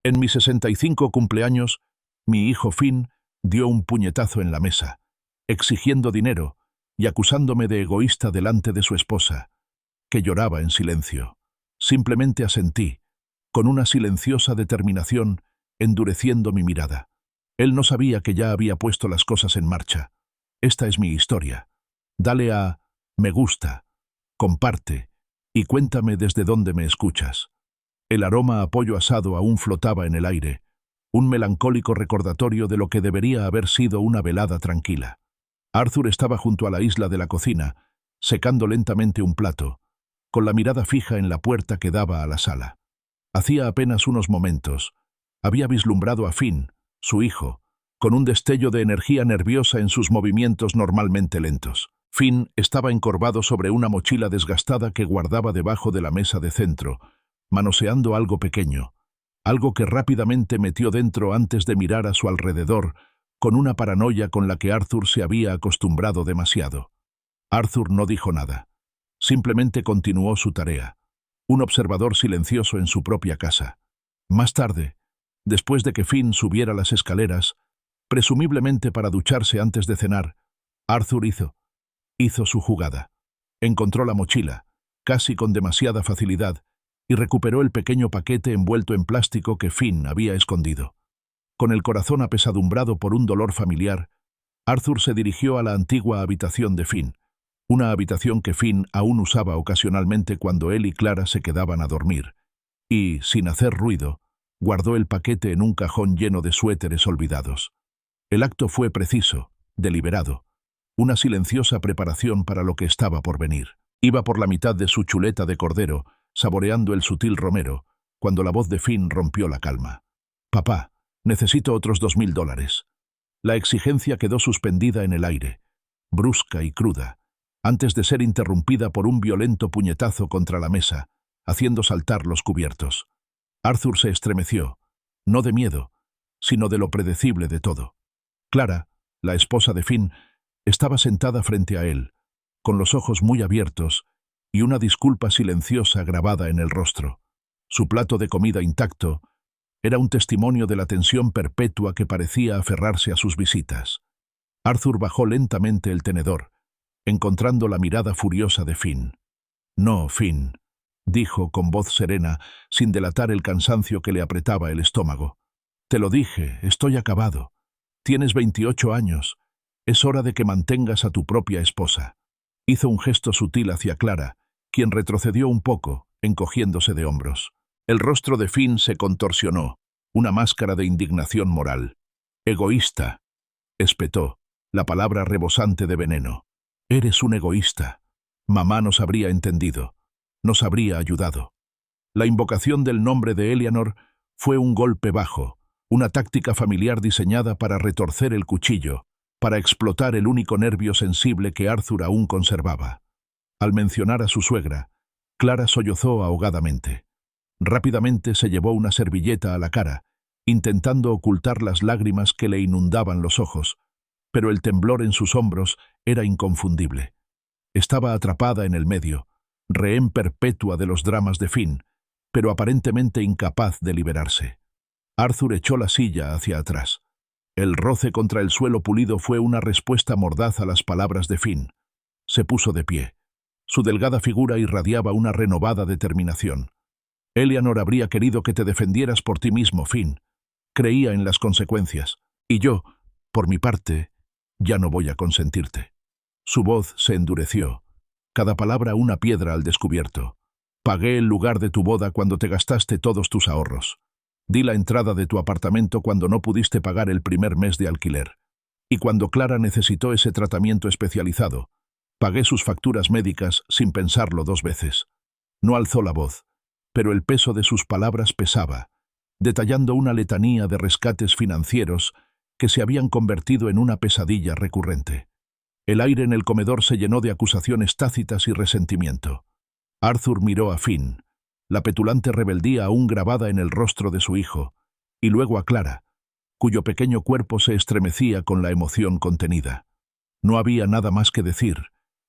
En mi 65 cumpleaños, mi hijo Finn dio un puñetazo en la mesa, exigiendo dinero y acusándome de egoísta delante de su esposa, que lloraba en silencio. Simplemente asentí, con una silenciosa determinación, endureciendo mi mirada. Él no sabía que ya había puesto las cosas en marcha. Esta es mi historia. Dale a me gusta, comparte y cuéntame desde dónde me escuchas. El aroma a pollo asado aún flotaba en el aire, un melancólico recordatorio de lo que debería haber sido una velada tranquila. Arthur estaba junto a la isla de la cocina, secando lentamente un plato, con la mirada fija en la puerta que daba a la sala. Hacía apenas unos momentos, había vislumbrado a Finn, su hijo, con un destello de energía nerviosa en sus movimientos normalmente lentos. Finn estaba encorvado sobre una mochila desgastada que guardaba debajo de la mesa de centro, manoseando algo pequeño, algo que rápidamente metió dentro antes de mirar a su alrededor, con una paranoia con la que Arthur se había acostumbrado demasiado. Arthur no dijo nada. Simplemente continuó su tarea, un observador silencioso en su propia casa. Más tarde, después de que Finn subiera las escaleras, presumiblemente para ducharse antes de cenar, Arthur hizo su jugada. Encontró la mochila, casi con demasiada facilidad, y recuperó el pequeño paquete envuelto en plástico que Finn había escondido. Con el corazón apesadumbrado por un dolor familiar, Arthur se dirigió a la antigua habitación de Finn, una habitación que Finn aún usaba ocasionalmente cuando él y Clara se quedaban a dormir, y, sin hacer ruido, guardó el paquete en un cajón lleno de suéteres olvidados. El acto fue preciso, deliberado, una silenciosa preparación para lo que estaba por venir. Iba por la mitad de su chuleta de cordero, saboreando el sutil romero, cuando la voz de Finn rompió la calma. «Papá, necesito otros $2000». La exigencia quedó suspendida en el aire, brusca y cruda, antes de ser interrumpida por un violento puñetazo contra la mesa, haciendo saltar los cubiertos. Arthur se estremeció, no de miedo, sino de lo predecible de todo. Clara, la esposa de Finn, estaba sentada frente a él, con los ojos muy abiertos y una disculpa silenciosa grabada en el rostro. Su plato de comida intacto era un testimonio de la tensión perpetua que parecía aferrarse a sus visitas. Arthur bajó lentamente el tenedor, encontrando la mirada furiosa de Finn. «No, Finn», dijo con voz serena, sin delatar el cansancio que le apretaba el estómago. «Te lo dije, estoy acabado. Tienes 28 años. Es hora de que mantengas a tu propia esposa». Hizo un gesto sutil hacia Clara, quien retrocedió un poco, encogiéndose de hombros. El rostro de Finn se contorsionó, una máscara de indignación moral. «Egoísta», espetó, la palabra rebosante de veneno. «Eres un egoísta. Mamá nos habría entendido, nos habría ayudado». La invocación del nombre de Eleanor fue un golpe bajo, una táctica familiar diseñada para retorcer el cuchillo, para explotar el único nervio sensible que Arthur aún conservaba. Al mencionar a su suegra, Clara sollozó ahogadamente. Rápidamente se llevó una servilleta a la cara, intentando ocultar las lágrimas que le inundaban los ojos, pero el temblor en sus hombros era inconfundible. Estaba atrapada en el medio, rehén perpetua de los dramas de Finn, pero aparentemente incapaz de liberarse. Arthur echó la silla hacia atrás. El roce contra el suelo pulido fue una respuesta mordaz a las palabras de Finn. Se puso de pie. Su delgada figura irradiaba una renovada determinación. «Eleanor habría querido que te defendieras por ti mismo, Finn. Creía en las consecuencias. Y yo, por mi parte, ya no voy a consentirte». Su voz se endureció, cada palabra una piedra al descubierto. «Pagué el lugar de tu boda cuando te gastaste todos tus ahorros. Di la entrada de tu apartamento cuando no pudiste pagar el primer mes de alquiler. Y cuando Clara necesitó ese tratamiento especializado, pagué sus facturas médicas sin pensarlo 2 veces». No alzó la voz, pero el peso de sus palabras pesaba, detallando una letanía de rescates financieros que se habían convertido en una pesadilla recurrente. El aire en el comedor se llenó de acusaciones tácitas y resentimiento. Arthur miró a Finn, la petulante rebeldía aún grabada en el rostro de su hijo, y luego a Clara, cuyo pequeño cuerpo se estremecía con la emoción contenida. No había nada más que decir,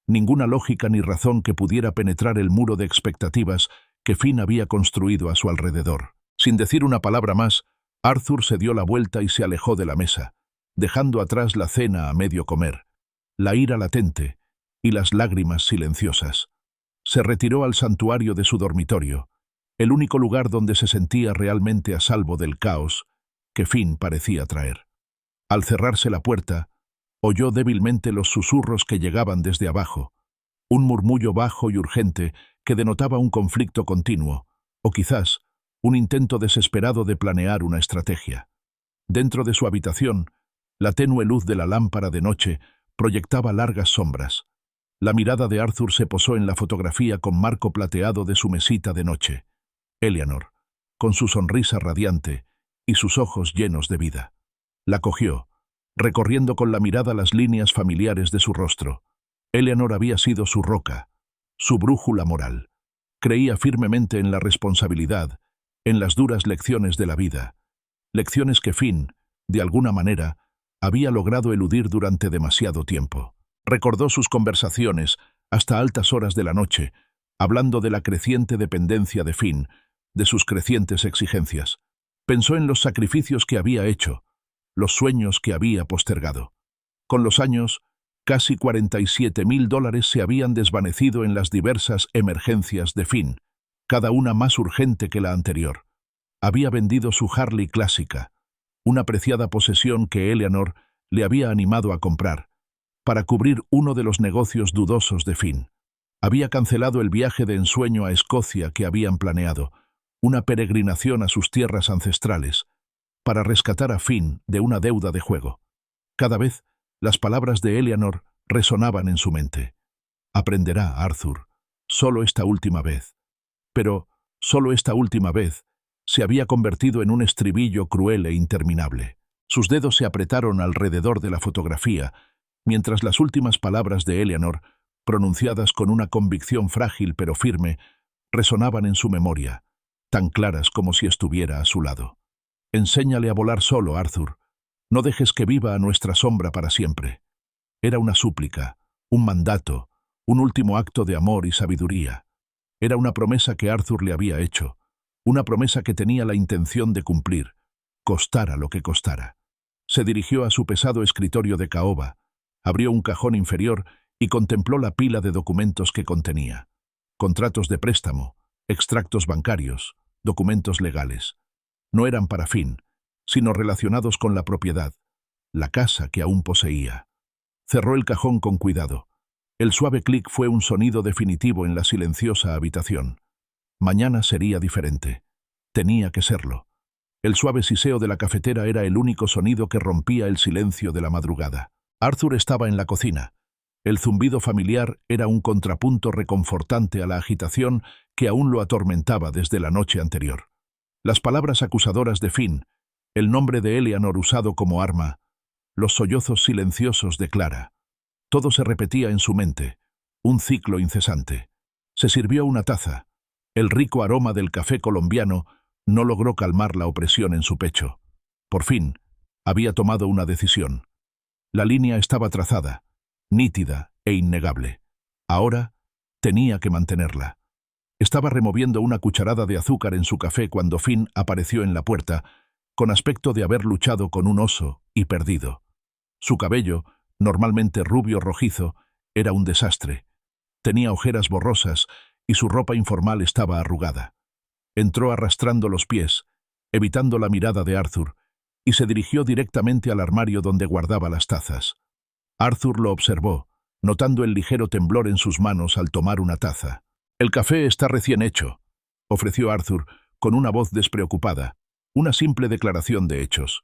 ninguna lógica ni razón que pudiera penetrar el muro de expectativas que Finn había construido a su alrededor. Sin decir una palabra más, Arthur se dio la vuelta y se alejó de la mesa, dejando atrás la cena a medio comer, la ira latente y las lágrimas silenciosas. Se retiró al santuario de su dormitorio, el único lugar donde se sentía realmente a salvo del caos que Finn parecía traer. Al cerrarse la puerta, oyó débilmente los susurros que llegaban desde abajo, un murmullo bajo y urgente que denotaba un conflicto continuo, o quizás un intento desesperado de planear una estrategia. Dentro de su habitación, la tenue luz de la lámpara de noche proyectaba largas sombras. La mirada de Arthur se posó en la fotografía con marco plateado de su mesita de noche. Eleanor, con su sonrisa radiante y sus ojos llenos de vida. La cogió, recorriendo con la mirada las líneas familiares de su rostro. Eleanor había sido su roca, su brújula moral. Creía firmemente en la responsabilidad, en las duras lecciones de la vida. Lecciones que Finn, de alguna manera, había logrado eludir durante demasiado tiempo. Recordó sus conversaciones hasta altas horas de la noche, hablando de la creciente dependencia de Finn, de sus crecientes exigencias. Pensó en los sacrificios que había hecho, los sueños que había postergado. Con los años, casi $47.000 se habían desvanecido en las diversas emergencias de Finn, cada una más urgente que la anterior. Había vendido su Harley clásica, una preciada posesión que Eleanor le había animado a comprar, para cubrir uno de los negocios dudosos de Finn. Había cancelado el viaje de ensueño a Escocia que habían planeado, una peregrinación a sus tierras ancestrales, para rescatar a Finn de una deuda de juego. Cada vez, las palabras de Eleanor resonaban en su mente. Aprenderá, Arthur, solo esta última vez. Pero, solo esta última vez, se había convertido en un estribillo cruel e interminable. Sus dedos se apretaron alrededor de la fotografía, mientras las últimas palabras de Eleanor, pronunciadas con una convicción frágil pero firme, resonaban en su memoria, tan claras como si estuviera a su lado. Enséñale a volar solo, Arthur. No dejes que viva a nuestra sombra para siempre. Era una súplica, un mandato, un último acto de amor y sabiduría. Era una promesa que Arthur le había hecho, una promesa que tenía la intención de cumplir, costara lo que costara. Se dirigió a su pesado escritorio de caoba, abrió un cajón inferior y contempló la pila de documentos que contenía. Contratos de préstamo, extractos bancarios, documentos legales. No eran para Finn, sino relacionados con la propiedad, la casa que aún poseía. Cerró el cajón con cuidado. El suave clic fue un sonido definitivo en la silenciosa habitación. Mañana sería diferente. Tenía que serlo. El suave siseo de la cafetera era el único sonido que rompía el silencio de la madrugada. Arthur estaba en la cocina. El zumbido familiar era un contrapunto reconfortante a la agitación que aún lo atormentaba desde la noche anterior. Las palabras acusadoras de Finn, el nombre de Eleanor usado como arma, los sollozos silenciosos de Clara. Todo se repetía en su mente, un ciclo incesante. Se sirvió una taza. El rico aroma del café colombiano no logró calmar la opresión en su pecho. Por fin, había tomado una decisión. La línea estaba trazada, nítida e innegable. Ahora tenía que mantenerla. Estaba removiendo una cucharada de azúcar en su café cuando Finn apareció en la puerta, con aspecto de haber luchado con un oso y perdido. Su cabello, normalmente rubio rojizo, era un desastre. Tenía ojeras borrosas y su ropa informal estaba arrugada. Entró arrastrando los pies, evitando la mirada de Arthur, y se dirigió directamente al armario donde guardaba las tazas. Arthur lo observó, notando el ligero temblor en sus manos al tomar una taza. «El café está recién hecho», ofreció Arthur, con una voz despreocupada, una simple declaración de hechos.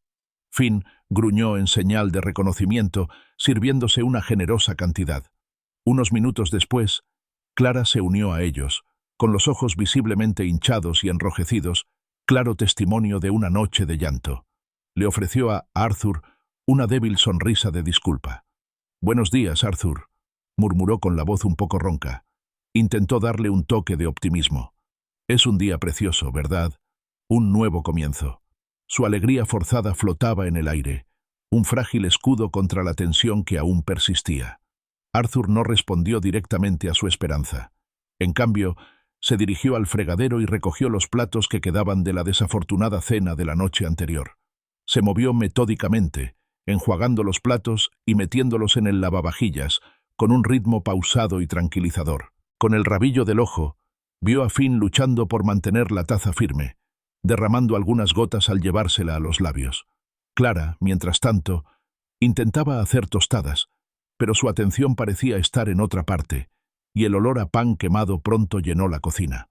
Finn gruñó en señal de reconocimiento, sirviéndose una generosa cantidad. Unos minutos después, Clara se unió a ellos, con los ojos visiblemente hinchados y enrojecidos, claro testimonio de una noche de llanto. Le ofreció a Arthur una débil sonrisa de disculpa. «Buenos días, Arthur», murmuró con la voz un poco ronca. Intentó darle un toque de optimismo. «Es un día precioso, ¿verdad? Un nuevo comienzo». Su alegría forzada flotaba en el aire, un frágil escudo contra la tensión que aún persistía. Arthur no respondió directamente a su esperanza. En cambio, Se dirigió al fregadero y recogió los platos que quedaban de la desafortunada cena de la noche anterior. Se movió metódicamente, enjuagando los platos y metiéndolos en el lavavajillas, con un ritmo pausado y tranquilizador. Con el rabillo del ojo, vio a Finn luchando por mantener la taza firme, derramando algunas gotas al llevársela a los labios. Clara, mientras tanto, intentaba hacer tostadas, pero su atención parecía estar en otra parte, y el olor a pan quemado pronto llenó la cocina.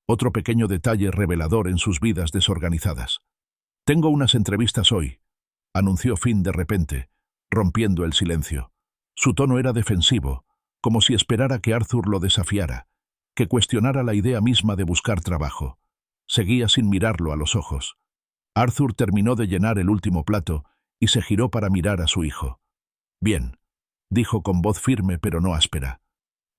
Otro pequeño detalle revelador en sus vidas desorganizadas. «Tengo unas entrevistas hoy», anunció Finn de repente, rompiendo el silencio. Su tono era defensivo, como si esperara que Arthur lo desafiara, que cuestionara la idea misma de buscar trabajo. Seguía sin mirarlo a los ojos. Arthur terminó de llenar el último plato y se giró para mirar a su hijo. «Bien», dijo con voz firme pero no áspera.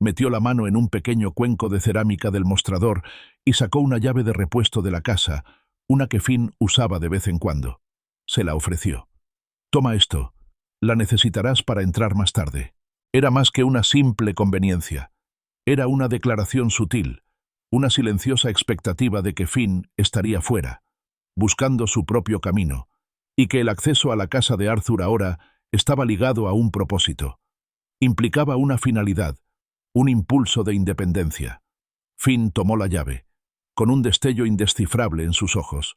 Metió la mano en un pequeño cuenco de cerámica del mostrador y sacó una llave de repuesto de la casa, una que Finn usaba de vez en cuando. Se la ofreció. «Toma esto. La necesitarás para entrar más tarde». Era más que una simple conveniencia. Era una declaración sutil, una silenciosa expectativa de que Finn estaría fuera, buscando su propio camino, y que el acceso a la casa de Arthur ahora estaba ligado a un propósito. Implicaba una finalidad, un impulso de independencia. Finn tomó la llave, con un destello indescifrable en sus ojos.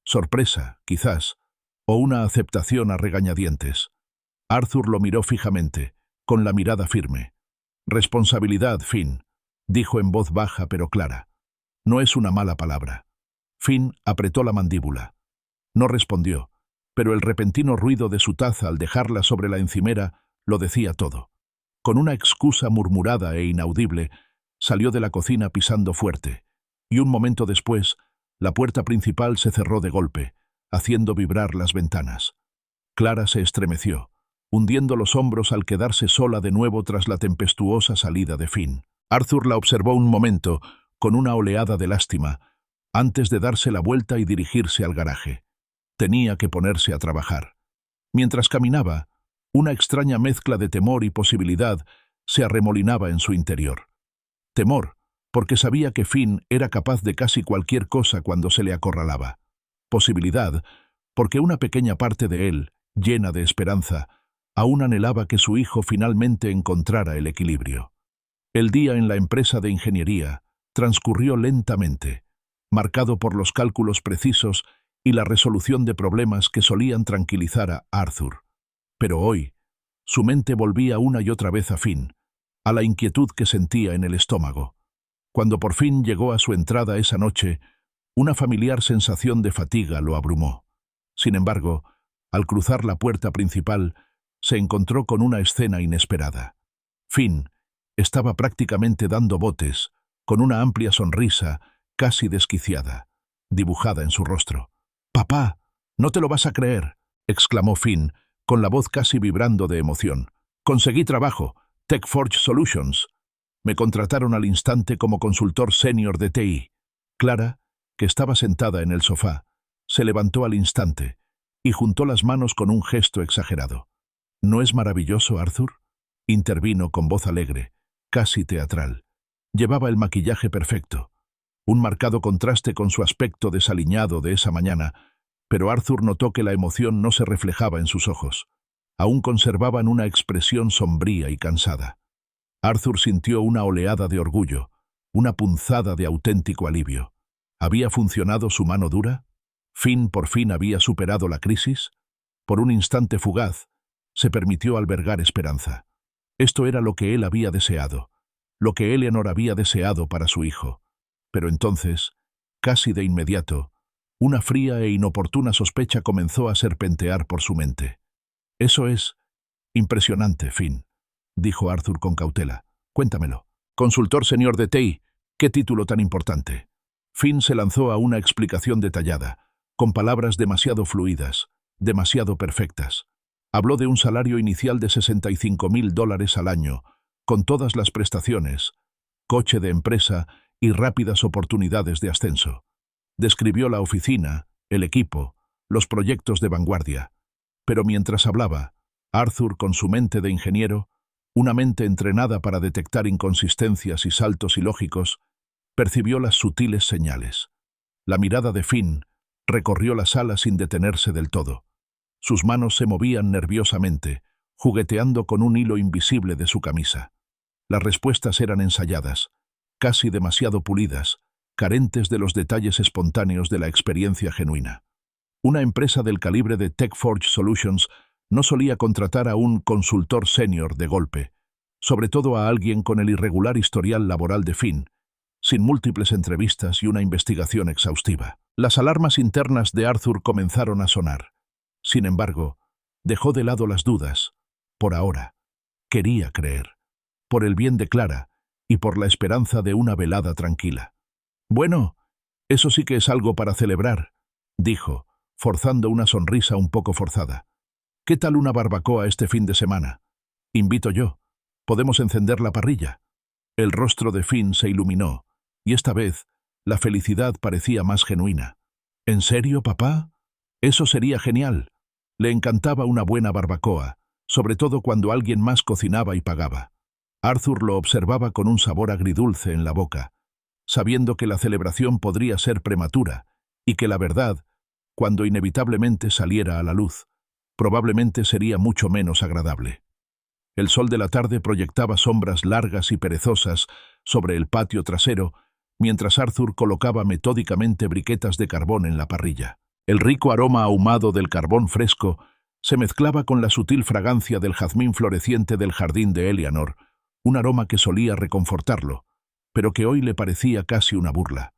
Sorpresa, quizás, o una aceptación a regañadientes. Arthur lo miró fijamente, con la mirada firme. «Responsabilidad, Finn», dijo en voz baja pero clara. «No es una mala palabra». Finn apretó la mandíbula. No respondió, pero el repentino ruido de su taza al dejarla sobre la encimera lo decía todo. Con una excusa murmurada e inaudible, salió de la cocina pisando fuerte, y un momento después, la puerta principal se cerró de golpe, haciendo vibrar las ventanas. Clara se estremeció, hundiendo los hombros al quedarse sola de nuevo tras la tempestuosa salida de Finn. Arthur la observó un momento, con una oleada de lástima, antes de darse la vuelta y dirigirse al garaje. Tenía que ponerse a trabajar. Mientras caminaba, una extraña mezcla de temor y posibilidad se arremolinaba en su interior. Temor, porque sabía que Finn era capaz de casi cualquier cosa cuando se le acorralaba. Posibilidad, porque una pequeña parte de él, llena de esperanza, aún anhelaba que su hijo finalmente encontrara el equilibrio. El día en la empresa de ingeniería transcurrió lentamente, marcado por los cálculos precisos y la resolución de problemas que solían tranquilizar a Arthur. Pero hoy, su mente volvía una y otra vez a Finn, a la inquietud que sentía en el estómago. Cuando por fin llegó a su entrada esa noche, una familiar sensación de fatiga lo abrumó. Sin embargo, al cruzar la puerta principal, se encontró con una escena inesperada. Finn estaba prácticamente dando botes, con una amplia sonrisa, casi desquiciada, dibujada en su rostro. «¡Papá! No te lo vas a creer», exclamó Finn, con la voz casi vibrando de emoción. «Conseguí trabajo, TechForge Solutions. Me contrataron al instante como consultor senior de TI». Clara, que estaba sentada en el sofá, se levantó al instante y juntó las manos con un gesto exagerado. «¿No es maravilloso, Arthur?», intervino con voz alegre, casi teatral. Llevaba el maquillaje perfecto, un marcado contraste con su aspecto desaliñado de esa mañana, pero Arthur notó que la emoción no se reflejaba en sus ojos. Aún conservaban una expresión sombría y cansada. Arthur sintió una oleada de orgullo, una punzada de auténtico alivio. ¿Había funcionado su mano dura? ¿Finn por fin había superado la crisis? Por un instante fugaz, se permitió albergar esperanza. Esto era lo que él había deseado, lo que Eleanor había deseado para su hijo. Pero entonces, casi de inmediato, una fría e inoportuna sospecha comenzó a serpentear por su mente. «Eso es impresionante, Finn», dijo Arthur con cautela. «Cuéntamelo». «Consultor senior de TI, ¿qué título tan importante?». Finn se lanzó a una explicación detallada, con palabras demasiado fluidas, demasiado perfectas. Habló de un salario inicial de $65,000 al año, con todas las prestaciones, coche de empresa y rápidas oportunidades de ascenso. Describió la oficina, el equipo, los proyectos de vanguardia. Pero mientras hablaba, Arthur, con su mente de ingeniero, una mente entrenada para detectar inconsistencias y saltos ilógicos, percibió las sutiles señales. La mirada de Finn recorrió la sala sin detenerse del todo. Sus manos se movían nerviosamente, jugueteando con un hilo invisible de su camisa. Las respuestas eran ensayadas, casi demasiado pulidas, carentes de los detalles espontáneos de la experiencia genuina. Una empresa del calibre de TechForge Solutions no solía contratar a un consultor senior de golpe, sobre todo a alguien con el irregular historial laboral de Finn, sin múltiples entrevistas y una investigación exhaustiva. Las alarmas internas de Arthur comenzaron a sonar. Sin embargo, dejó de lado las dudas. Por ahora, quería creer, por el bien de Clara y por la esperanza de una velada tranquila. «Bueno, eso sí que es algo para celebrar», dijo, forzando una sonrisa un poco forzada. «¿Qué tal una barbacoa este fin de semana? Invito yo. Podemos encender la parrilla». El rostro de Finn se iluminó, y esta vez la felicidad parecía más genuina. «¿En serio, papá? Eso sería genial». Le encantaba una buena barbacoa, sobre todo cuando alguien más cocinaba y pagaba. Arthur lo observaba con un sabor agridulce en la boca, sabiendo que la celebración podría ser prematura y que la verdad, cuando inevitablemente saliera a la luz, probablemente sería mucho menos agradable. El sol de la tarde proyectaba sombras largas y perezosas sobre el patio trasero, mientras Arthur colocaba metódicamente briquetas de carbón en la parrilla. El rico aroma ahumado del carbón fresco se mezclaba con la sutil fragancia del jazmín floreciente del jardín de Eleanor, un aroma que solía reconfortarlo, pero que hoy le parecía casi una burla.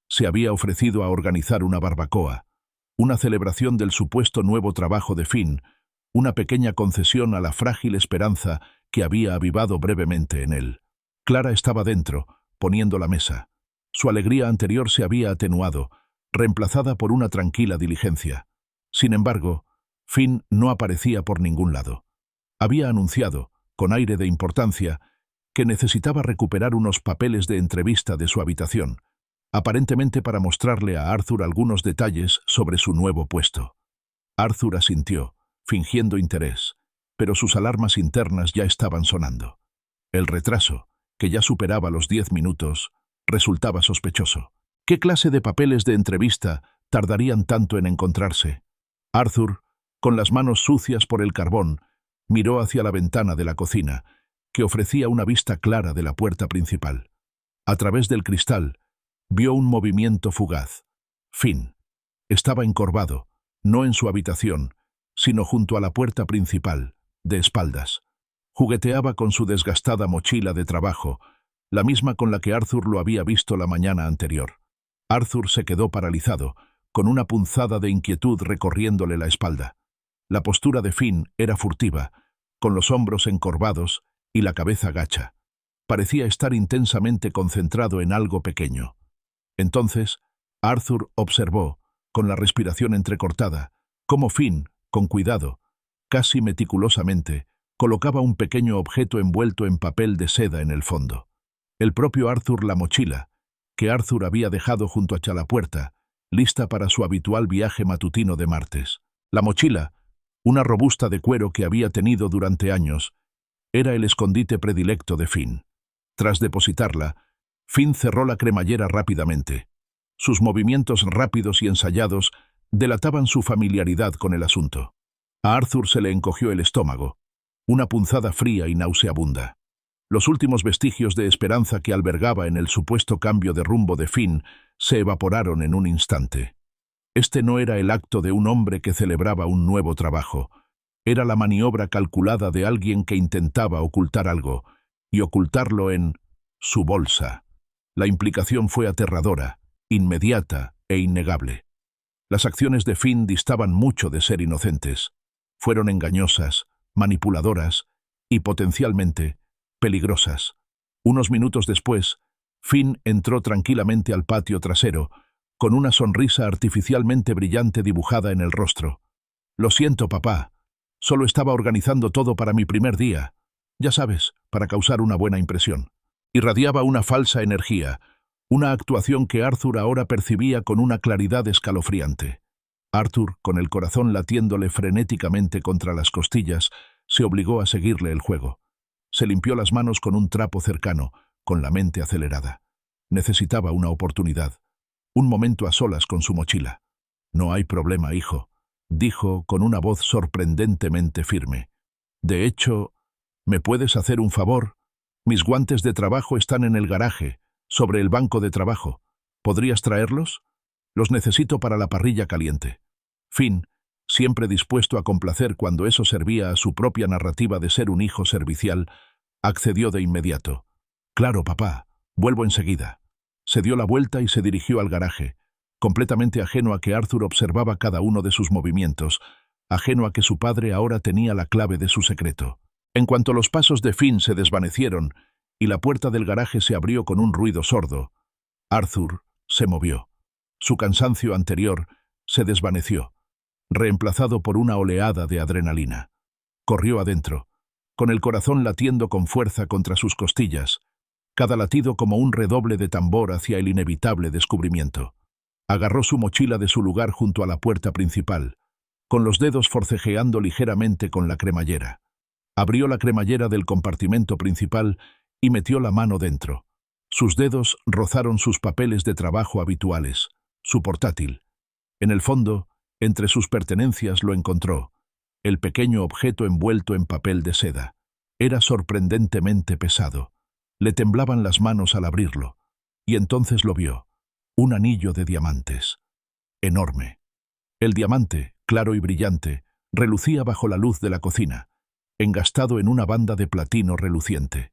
Se había ofrecido a organizar una barbacoa, una celebración del supuesto nuevo trabajo de Finn, una pequeña concesión a la frágil esperanza que había avivado brevemente en él. Clara estaba dentro, poniendo la mesa. Su alegría anterior se había atenuado, reemplazada por una tranquila diligencia. Sin embargo, Finn no aparecía por ningún lado. Había anunciado, con aire de importancia, que necesitaba recuperar unos papeles de entrevista de su habitación, aparentemente para mostrarle a Arthur algunos detalles sobre su nuevo puesto. Arthur asintió, fingiendo interés, pero sus alarmas internas ya estaban sonando. El retraso, que ya superaba los 10 minutos, resultaba sospechoso. ¿Qué clase de papeles de entrevista tardarían tanto en encontrarse? Arthur, con las manos sucias por el carbón, miró hacia la ventana de la cocina, que ofrecía una vista clara de la puerta principal. A través del cristal, vio un movimiento fugaz. Finn estaba encorvado, no en su habitación, sino junto a la puerta principal, de espaldas. Jugueteaba con su desgastada mochila de trabajo, la misma con la que Arthur lo había visto la mañana anterior. Arthur se quedó paralizado, con una punzada de inquietud recorriéndole la espalda. La postura de Finn era furtiva, con los hombros encorvados y la cabeza gacha. Parecía estar intensamente concentrado en algo pequeño. Entonces, Arthur observó, con la respiración entrecortada, cómo Finn, con cuidado, casi meticulosamente, colocaba un pequeño objeto envuelto en papel de seda en el fondo. El propio Arthur, la mochila, que Arthur había dejado junto a la puerta, lista para su habitual viaje matutino de martes. La mochila, una robusta de cuero que había tenido durante años, era el escondite predilecto de Finn. Tras depositarla, Finn cerró la cremallera rápidamente. Sus movimientos rápidos y ensayados delataban su familiaridad con el asunto. A Arthur se le encogió el estómago, una punzada fría y nauseabunda. Los últimos vestigios de esperanza que albergaba en el supuesto cambio de rumbo de Finn se evaporaron en un instante. Este no era el acto de un hombre que celebraba un nuevo trabajo. Era la maniobra calculada de alguien que intentaba ocultar algo, y ocultarlo en su bolsa. La implicación fue aterradora, inmediata e innegable. Las acciones de Finn distaban mucho de ser inocentes. Fueron engañosas, manipuladoras y, potencialmente, peligrosas. Unos minutos después, Finn entró tranquilamente al patio trasero, con una sonrisa artificialmente brillante dibujada en el rostro. «Lo siento, papá. Solo estaba organizando todo para mi primer día. Ya sabes, para causar una buena impresión». Irradiaba una falsa energía, una actuación que Arthur ahora percibía con una claridad escalofriante. Arthur, con el corazón latiéndole frenéticamente contra las costillas, se obligó a seguirle el juego. Se limpió las manos con un trapo cercano, con la mente acelerada. Necesitaba una oportunidad, un momento a solas con su mochila. «No hay problema, hijo», dijo con una voz sorprendentemente firme. «De hecho, ¿me puedes hacer un favor? Mis guantes de trabajo están en el garaje, sobre el banco de trabajo. ¿Podrías traerlos? Los necesito para la parrilla caliente». Finn, siempre dispuesto a complacer cuando eso servía a su propia narrativa de ser un hijo servicial, accedió de inmediato. «Claro, papá, vuelvo enseguida». Se dio la vuelta y se dirigió al garaje, completamente ajeno a que Arthur observaba cada uno de sus movimientos, ajeno a que su padre ahora tenía la clave de su secreto. En cuanto los pasos de Finn se desvanecieron y la puerta del garaje se abrió con un ruido sordo, Arthur se movió. Su cansancio anterior se desvaneció, reemplazado por una oleada de adrenalina. Corrió adentro, con el corazón latiendo con fuerza contra sus costillas, cada latido como un redoble de tambor hacia el inevitable descubrimiento. Agarró su mochila de su lugar junto a la puerta principal, con los dedos forcejeando ligeramente con la cremallera. Abrió la cremallera del compartimento principal y metió la mano dentro. Sus dedos rozaron sus papeles de trabajo habituales, su portátil. En el fondo, entre sus pertenencias lo encontró, el pequeño objeto envuelto en papel de seda. Era sorprendentemente pesado. Le temblaban las manos al abrirlo, y entonces lo vio, un anillo de diamantes. Enorme. El diamante, claro y brillante, relucía bajo la luz de la cocina, engastado en una banda de platino reluciente.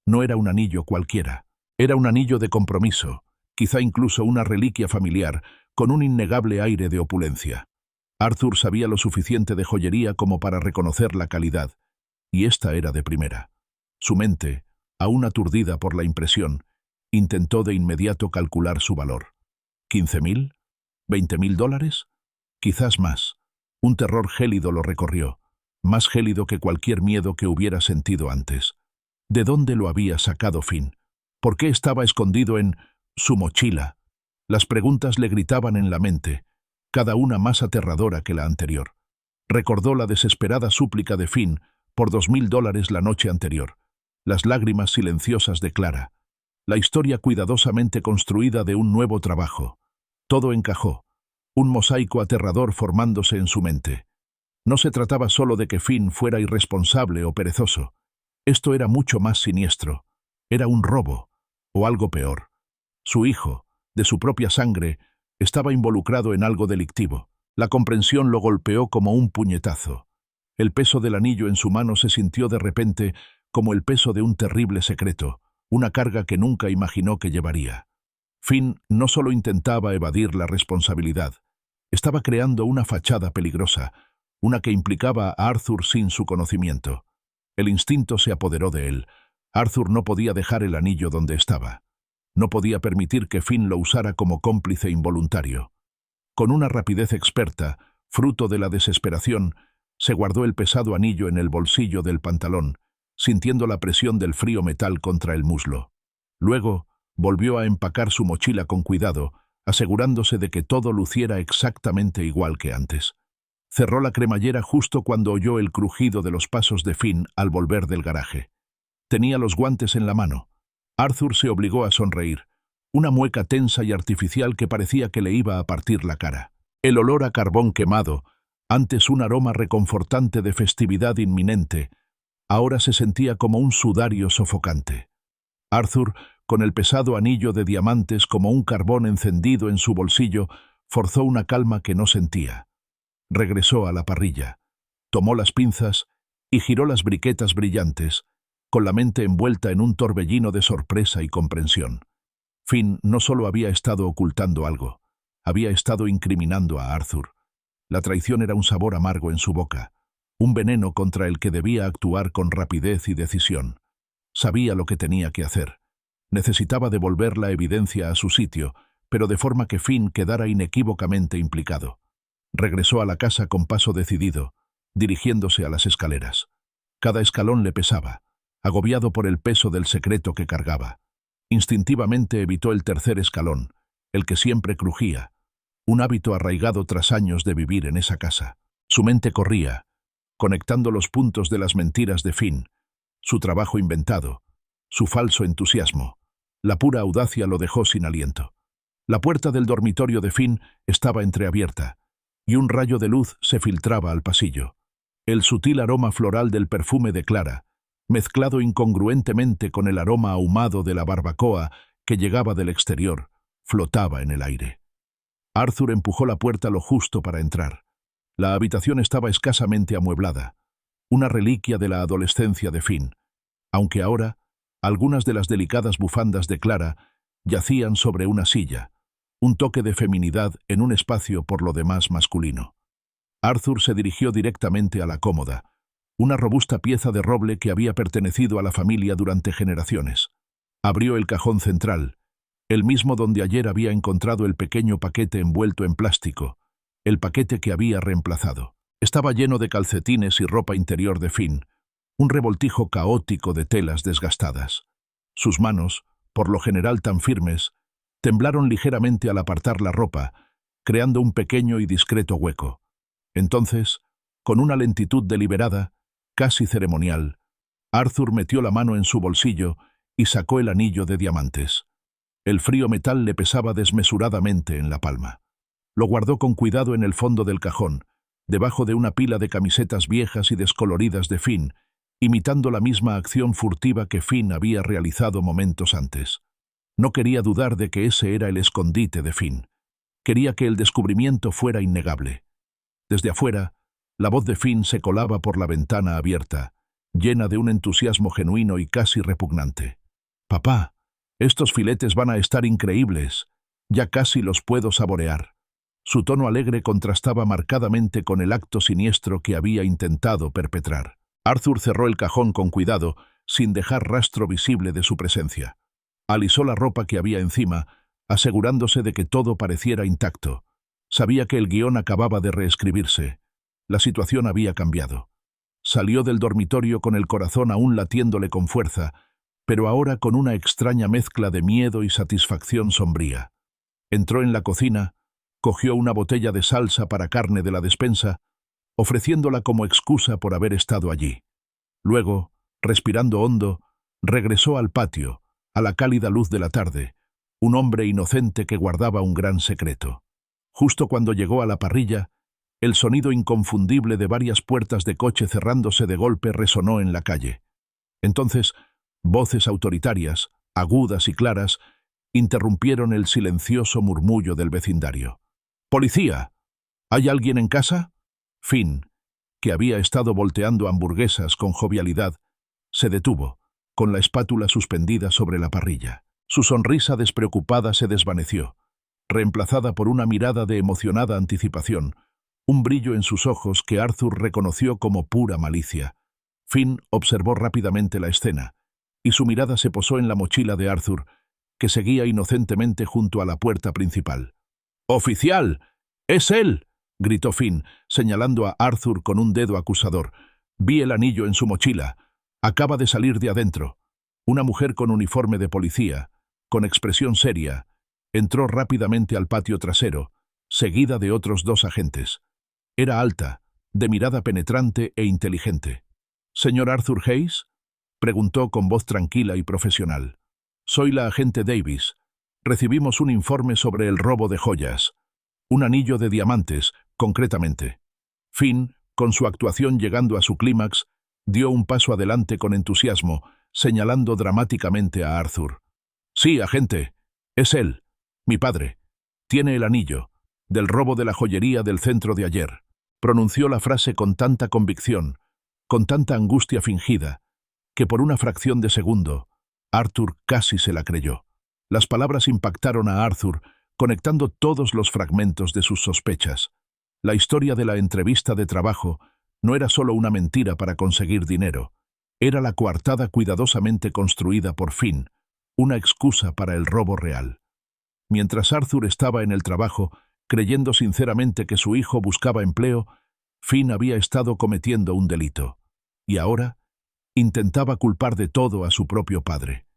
No era un anillo cualquiera, era un anillo de compromiso, quizá incluso una reliquia familiar, con un innegable aire de opulencia. Arthur sabía lo suficiente de joyería como para reconocer la calidad, y esta era de primera. Su mente, aún aturdida por la impresión, intentó de inmediato calcular su valor. ¿15.000? ¿$20.000? Quizás más. Un terror gélido lo recorrió, más gélido que cualquier miedo que hubiera sentido antes. ¿De dónde lo había sacado Finn? ¿Por qué estaba escondido en su mochila? Las preguntas le gritaban en la mente, cada una más aterradora que la anterior. Recordó la desesperada súplica de Finn por $2.000 la noche anterior, las lágrimas silenciosas de Clara, la historia cuidadosamente construida de un nuevo trabajo. Todo encajó, un mosaico aterrador formándose en su mente. No se trataba solo de que Finn fuera irresponsable o perezoso. Esto era mucho más siniestro. Era un robo, o algo peor. Su hijo, de su propia sangre, estaba involucrado en algo delictivo. La comprensión lo golpeó como un puñetazo. El peso del anillo en su mano se sintió de repente como el peso de un terrible secreto, una carga que nunca imaginó que llevaría. Finn no solo intentaba evadir la responsabilidad, estaba creando una fachada peligrosa, una que implicaba a Arthur sin su conocimiento. El instinto se apoderó de él. Arthur no podía dejar el anillo donde estaba. No podía permitir que Finn lo usara como cómplice involuntario. Con una rapidez experta, fruto de la desesperación, se guardó el pesado anillo en el bolsillo del pantalón, sintiendo la presión del frío metal contra el muslo. Luego, volvió a empacar su mochila con cuidado, asegurándose de que todo luciera exactamente igual que antes. Cerró la cremallera justo cuando oyó el crujido de los pasos de Finn al volver del garaje. Tenía los guantes en la mano. Arthur se obligó a sonreír, una mueca tensa y artificial que parecía que le iba a partir la cara. El olor a carbón quemado, antes un aroma reconfortante de festividad inminente, ahora se sentía como un sudario sofocante. Arthur, con el pesado anillo de diamantes como un carbón encendido en su bolsillo, forzó una calma que no sentía. Regresó a la parrilla, tomó las pinzas y giró las briquetas brillantes, con la mente envuelta en un torbellino de sorpresa y comprensión. Finn no solo había estado ocultando algo, había estado incriminando a Arthur. La traición era un sabor amargo en su boca, un veneno contra el que debía actuar con rapidez y decisión. Sabía lo que tenía que hacer. Necesitaba devolver la evidencia a su sitio, pero de forma que Finn quedara inequívocamente implicado. Regresó a la casa con paso decidido, dirigiéndose a las escaleras. Cada escalón le pesaba, agobiado por el peso del secreto que cargaba. Instintivamente evitó el tercer escalón, el que siempre crujía, un hábito arraigado tras años de vivir en esa casa. Su mente corría, conectando los puntos de las mentiras de Finn, su trabajo inventado, su falso entusiasmo. La pura audacia lo dejó sin aliento. La puerta del dormitorio de Finn estaba entreabierta, y un rayo de luz se filtraba al pasillo. El sutil aroma floral del perfume de Clara, mezclado incongruentemente con el aroma ahumado de la barbacoa que llegaba del exterior, flotaba en el aire. Arthur empujó la puerta lo justo para entrar. La habitación estaba escasamente amueblada, una reliquia de la adolescencia de Finn, aunque ahora algunas de las delicadas bufandas de Clara yacían sobre una silla, un toque de feminidad en un espacio por lo demás masculino. Arthur se dirigió directamente a la cómoda, una robusta pieza de roble que había pertenecido a la familia durante generaciones. Abrió el cajón central, el mismo donde ayer había encontrado el pequeño paquete envuelto en plástico, el paquete que había reemplazado. Estaba lleno de calcetines y ropa interior de Finn, un revoltijo caótico de telas desgastadas. Sus manos, por lo general tan firmes, temblaron ligeramente al apartar la ropa, creando un pequeño y discreto hueco. Entonces, con una lentitud deliberada, casi ceremonial, Arthur metió la mano en su bolsillo y sacó el anillo de diamantes. El frío metal le pesaba desmesuradamente en la palma. Lo guardó con cuidado en el fondo del cajón, debajo de una pila de camisetas viejas y descoloridas de Finn, imitando la misma acción furtiva que Finn había realizado momentos antes. No quería dudar de que ese era el escondite de Finn. Quería que el descubrimiento fuera innegable. Desde afuera, la voz de Finn se colaba por la ventana abierta, llena de un entusiasmo genuino y casi repugnante. «Papá, estos filetes van a estar increíbles. Ya casi los puedo saborear». Su tono alegre contrastaba marcadamente con el acto siniestro que había intentado perpetrar. Arthur cerró el cajón con cuidado, sin dejar rastro visible de su presencia. Alisó la ropa que había encima, asegurándose de que todo pareciera intacto. Sabía que el guión acababa de reescribirse. La situación había cambiado. Salió del dormitorio con el corazón aún latiéndole con fuerza, pero ahora con una extraña mezcla de miedo y satisfacción sombría. Entró en la cocina, cogió una botella de salsa para carne de la despensa, ofreciéndola como excusa por haber estado allí. Luego, respirando hondo, regresó al patio, a la cálida luz de la tarde, un hombre inocente que guardaba un gran secreto. Justo cuando llegó a la parrilla, el sonido inconfundible de varias puertas de coche cerrándose de golpe resonó en la calle. Entonces, voces autoritarias, agudas y claras, interrumpieron el silencioso murmullo del vecindario. «¡Policía! ¿Hay alguien en casa?» Finn, que había estado volteando hamburguesas con jovialidad, se detuvo, con la espátula suspendida sobre la parrilla. Su sonrisa despreocupada se desvaneció, reemplazada por una mirada de emocionada anticipación, un brillo en sus ojos que Arthur reconoció como pura malicia. Finn observó rápidamente la escena, y su mirada se posó en la mochila de Arthur, que seguía inocentemente junto a la puerta principal. «¡Oficial! ¡Es él!», gritó Finn, señalando a Arthur con un dedo acusador. «Vi el anillo en su mochila. Acaba de salir de adentro». Una mujer con uniforme de policía, con expresión seria, entró rápidamente al patio trasero, seguida de otros 2 agentes. Era alta, de mirada penetrante e inteligente. «¿Señor Arthur Hayes?», preguntó con voz tranquila y profesional. «Soy la agente Davis. Recibimos un informe sobre el robo de joyas. Un anillo de diamantes, concretamente». Finn, con su actuación llegando a su clímax, dio un paso adelante con entusiasmo, señalando dramáticamente a Arthur. «Sí, agente. Es él, mi padre. Tiene el anillo, del robo de la joyería del centro de ayer». Pronunció la frase con tanta convicción, con tanta angustia fingida, que por una fracción de segundo, Arthur casi se la creyó. Las palabras impactaron a Arthur, conectando todos los fragmentos de sus sospechas. La historia de la entrevista de trabajo no era solo una mentira para conseguir dinero, era la coartada cuidadosamente construida por Finn, una excusa para el robo real. Mientras Arthur estaba en el trabajo, creyendo sinceramente que su hijo buscaba empleo, Finn había estado cometiendo un delito, y ahora intentaba culpar de todo a su propio padre.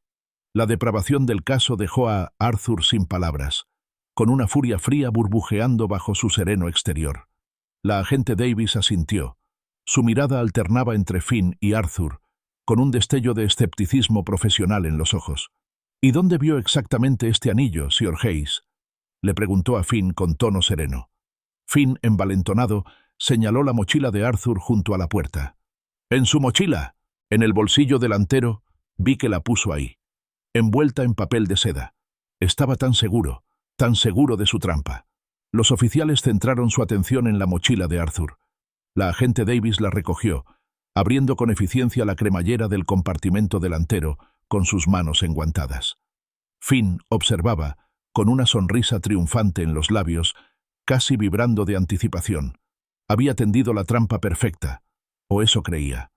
La depravación del caso dejó a Arthur sin palabras, con una furia fría burbujeando bajo su sereno exterior. La agente Davis asintió. Su mirada alternaba entre Finn y Arthur, con un destello de escepticismo profesional en los ojos. —¿Y dónde vio exactamente este anillo, Sir Hayes? —le preguntó a Finn con tono sereno. Finn, envalentonado, señaló la mochila de Arthur junto a la puerta. —¡En su mochila! En el bolsillo delantero, vi que la puso ahí, envuelta en papel de seda. Estaba tan seguro de su trampa. Los oficiales centraron su atención en la mochila de Arthur. La agente Davis la recogió, abriendo con eficiencia la cremallera del compartimento delantero con sus manos enguantadas. Finn observaba, con una sonrisa triunfante en los labios, casi vibrando de anticipación. Había tendido la trampa perfecta, o eso creía.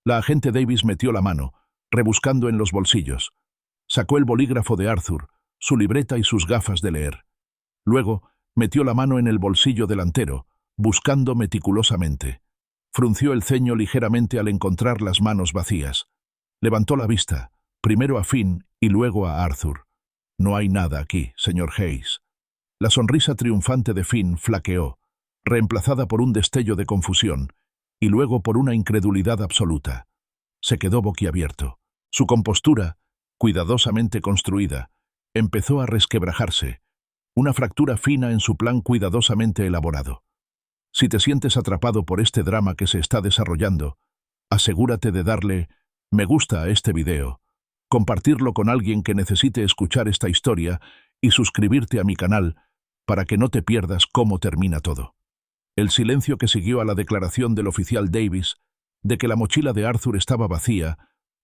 La agente Davis metió la mano, rebuscando en los bolsillos. Sacó el bolígrafo de Arthur, su libreta y sus gafas de leer. Luego, metió la mano en el bolsillo delantero, buscando meticulosamente. Frunció el ceño ligeramente al encontrar las manos vacías. Levantó la vista, primero a Finn y luego a Arthur. «No hay nada aquí, señor Hayes». La sonrisa triunfante de Finn flaqueó, reemplazada por un destello de confusión, y luego por una incredulidad absoluta. Se quedó boquiabierto. Su compostura, cuidadosamente construida, empezó a resquebrajarse, una fractura fina en su plan cuidadosamente elaborado. Si te sientes atrapado por este drama que se está desarrollando, asegúrate de darle me gusta a este video, compartirlo con alguien que necesite escuchar esta historia y suscribirte a mi canal para que no te pierdas cómo termina todo. El silencio que siguió a la declaración del oficial Davis de que la mochila de Arthur estaba vacía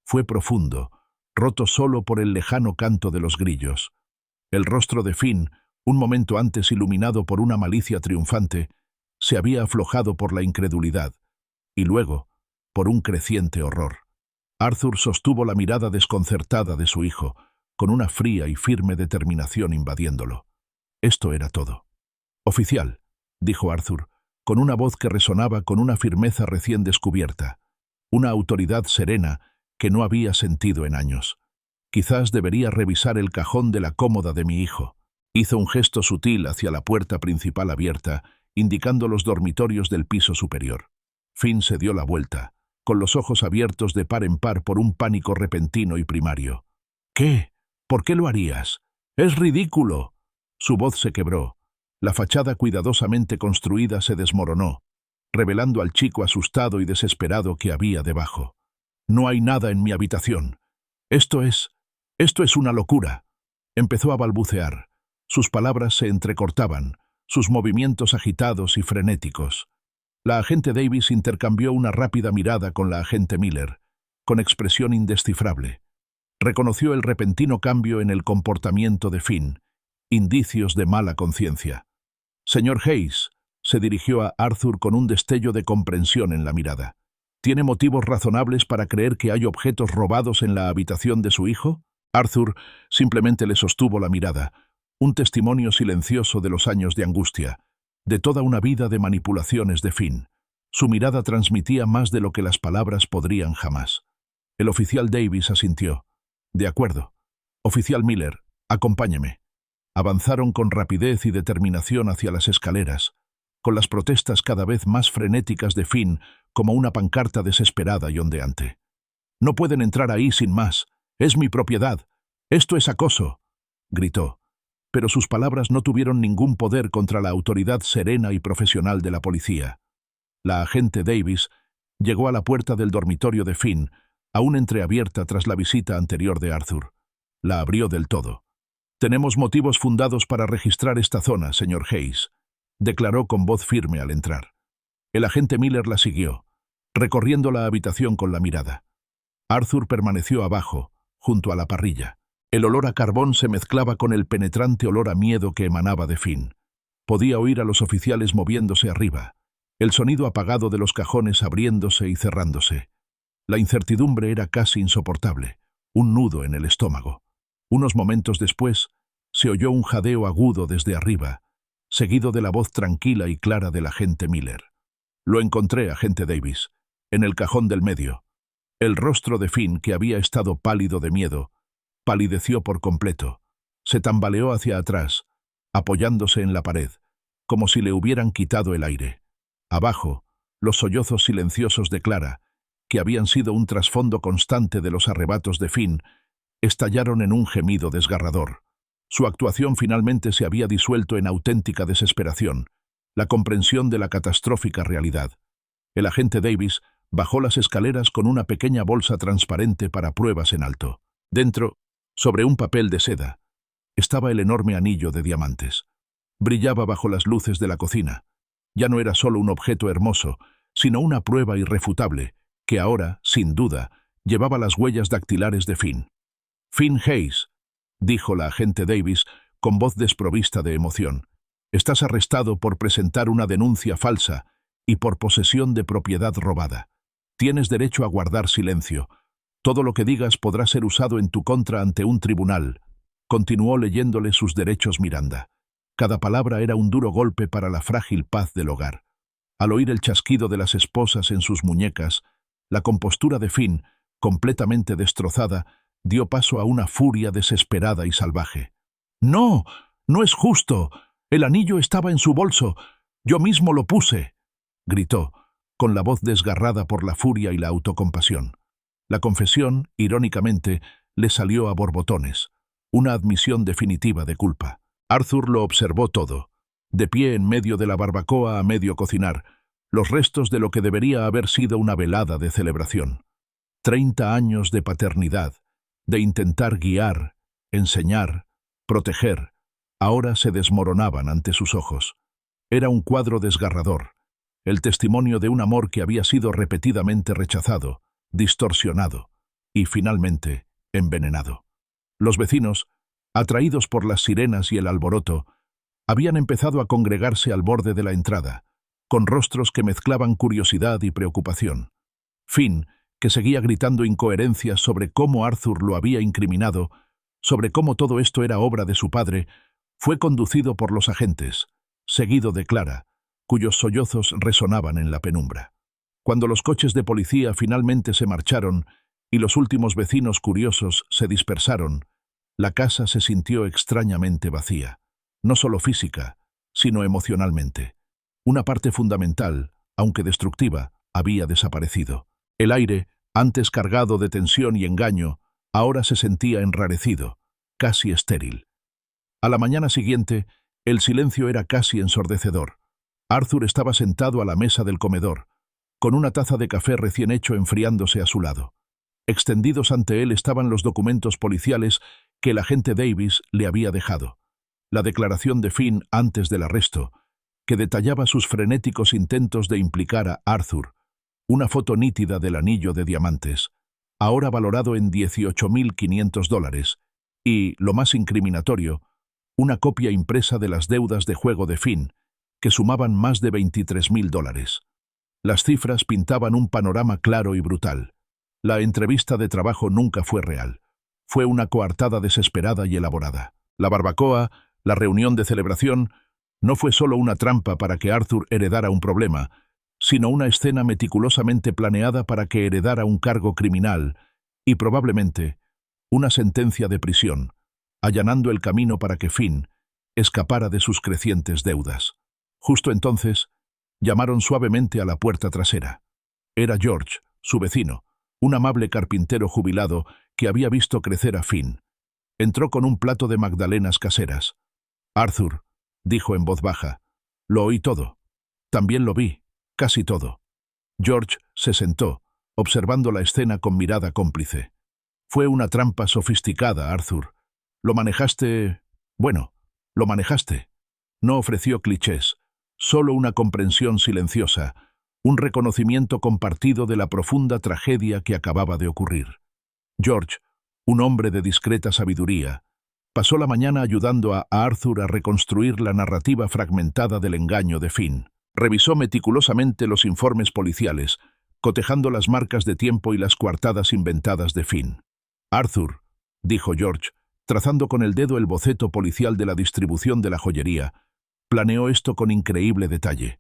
fue profundo, roto solo por el lejano canto de los grillos. El rostro de Finn, un momento antes iluminado por una malicia triunfante, se había aflojado por la incredulidad, y luego, por un creciente horror. Arthur sostuvo la mirada desconcertada de su hijo, con una fría y firme determinación invadiéndolo. Esto era todo. «Oficial», dijo Arthur, con una voz que resonaba con una firmeza recién descubierta, una autoridad serena que no había sentido en años. «Quizás debería revisar el cajón de la cómoda de mi hijo». Hizo un gesto sutil hacia la puerta principal abierta, indicando los dormitorios del piso superior. Finn se dio la vuelta, con los ojos abiertos de par en par por un pánico repentino y primario. «¿Qué? ¿Por qué lo harías? ¡Es ridículo!». Su voz se quebró. La fachada cuidadosamente construida se desmoronó, revelando al chico asustado y desesperado que había debajo. «No hay nada en mi habitación. Esto es una locura». Empezó a balbucear. Sus palabras se entrecortaban, sus movimientos agitados y frenéticos. La agente Davis intercambió una rápida mirada con la agente Miller, con expresión indescifrable. Reconoció el repentino cambio en el comportamiento de Finn, indicios de mala conciencia. «Señor Hayes», se dirigió a Arthur con un destello de comprensión en la mirada. «¿Tiene motivos razonables para creer que hay objetos robados en la habitación de su hijo?». Arthur simplemente le sostuvo la mirada, un testimonio silencioso de los años de angustia, de toda una vida de manipulaciones de Finn. Su mirada transmitía más de lo que las palabras podrían jamás. El oficial Davis asintió. «De acuerdo. Oficial Miller, acompáñeme». Avanzaron con rapidez y determinación hacia las escaleras, con las protestas cada vez más frenéticas de Finn como una pancarta desesperada y ondeante. «No pueden entrar ahí sin más. Es mi propiedad. Esto es acoso», gritó. Pero sus palabras no tuvieron ningún poder contra la autoridad serena y profesional de la policía. La agente Davis llegó a la puerta del dormitorio de Finn, aún entreabierta tras la visita anterior de Arthur. La abrió del todo. «Tenemos motivos fundados para registrar esta zona, señor Hayes», declaró con voz firme al entrar. El agente Miller la siguió, recorriendo la habitación con la mirada. Arthur permaneció abajo, junto a la parrilla. El olor a carbón se mezclaba con el penetrante olor a miedo que emanaba de Finn. Podía oír a los oficiales moviéndose arriba, el sonido apagado de los cajones abriéndose y cerrándose. La incertidumbre era casi insoportable, un nudo en el estómago. Unos momentos después, se oyó un jadeo agudo desde arriba, seguido de la voz tranquila y clara del agente Miller. «Lo encontré, agente Davis, en el cajón del medio». El rostro de Finn, que había estado pálido de miedo, palideció por completo. Se tambaleó hacia atrás, apoyándose en la pared, como si le hubieran quitado el aire. Abajo, los sollozos silenciosos de Clara, que habían sido un trasfondo constante de los arrebatos de Finn, estallaron en un gemido desgarrador. Su actuación finalmente se había disuelto en auténtica desesperación, la comprensión de la catastrófica realidad. El agente Davis bajó las escaleras con una pequeña bolsa transparente para pruebas en alto. Dentro, sobre un papel de seda, estaba el enorme anillo de diamantes. Brillaba bajo las luces de la cocina. Ya no era solo un objeto hermoso, sino una prueba irrefutable, que ahora, sin duda, llevaba las huellas dactilares de Finn. «Finn Hayes», dijo la agente Davis con voz desprovista de emoción. «Estás arrestado por presentar una denuncia falsa y por posesión de propiedad robada. Tienes derecho a guardar silencio. Todo lo que digas podrá ser usado en tu contra ante un tribunal», continuó leyéndole sus derechos Miranda. Cada palabra era un duro golpe para la frágil paz del hogar. Al oír el chasquido de las esposas en sus muñecas, la compostura de Finn, completamente destrozada, dio paso a una furia desesperada y salvaje. «¡No! ¡No es justo! El anillo estaba en su bolso. Yo mismo lo puse», gritó, con la voz desgarrada por la furia y la autocompasión. La confesión, irónicamente, le salió a borbotones, una admisión definitiva de culpa. Arthur lo observó todo, de pie en medio de la barbacoa a medio cocinar, los restos de lo que debería haber sido una velada de celebración. 30 años de paternidad, de intentar guiar, enseñar, proteger, ahora se desmoronaban ante sus ojos. Era un cuadro desgarrador, el testimonio de un amor que había sido repetidamente rechazado, distorsionado y, finalmente, envenenado. Los vecinos, atraídos por las sirenas y el alboroto, habían empezado a congregarse al borde de la entrada, con rostros que mezclaban curiosidad y preocupación. Finn, que seguía gritando incoherencias sobre cómo Arthur lo había incriminado, sobre cómo todo esto era obra de su padre, fue conducido por los agentes, seguido de Clara, cuyos sollozos resonaban en la penumbra. Cuando los coches de policía finalmente se marcharon y los últimos vecinos curiosos se dispersaron, la casa se sintió extrañamente vacía, no solo física, sino emocionalmente. Una parte fundamental, aunque destructiva, había desaparecido. El aire, antes cargado de tensión y engaño, ahora se sentía enrarecido, casi estéril. A la mañana siguiente, el silencio era casi ensordecedor. Arthur estaba sentado a la mesa del comedor, con una taza de café recién hecho enfriándose a su lado. Extendidos ante él estaban los documentos policiales que el agente Davis le había dejado. La declaración de Finn antes del arresto, que detallaba sus frenéticos intentos de implicar a Arthur, una foto nítida del anillo de diamantes, ahora valorado en $18.500, y, lo más incriminatorio, una copia impresa de las deudas de juego de Finn, que sumaban más de $23.000. Las cifras pintaban un panorama claro y brutal. La entrevista de trabajo nunca fue real. Fue una coartada desesperada y elaborada. La barbacoa, la reunión de celebración, no fue solo una trampa para que Arthur heredara un problema, sino una escena meticulosamente planeada para que heredara un cargo criminal y, probablemente, una sentencia de prisión, allanando el camino para que Finn escapara de sus crecientes deudas. Justo entonces, llamaron suavemente a la puerta trasera. Era George, su vecino, un amable carpintero jubilado que había visto crecer a Finn. Entró con un plato de magdalenas caseras. «Arthur», dijo en voz baja, «lo oí todo. También lo vi, casi todo». George se sentó, observando la escena con mirada cómplice. «Fue una trampa sofisticada, Arthur. Lo manejaste... bueno, lo manejaste». No ofreció clichés, solo una comprensión silenciosa, un reconocimiento compartido de la profunda tragedia que acababa de ocurrir. George, un hombre de discreta sabiduría, pasó la mañana ayudando a Arthur a reconstruir la narrativa fragmentada del engaño de Finn. Revisó meticulosamente los informes policiales, cotejando las marcas de tiempo y las coartadas inventadas de Finn. «Arthur», dijo George, trazando con el dedo el boceto policial de la distribución de la joyería, planeó esto con increíble detalle.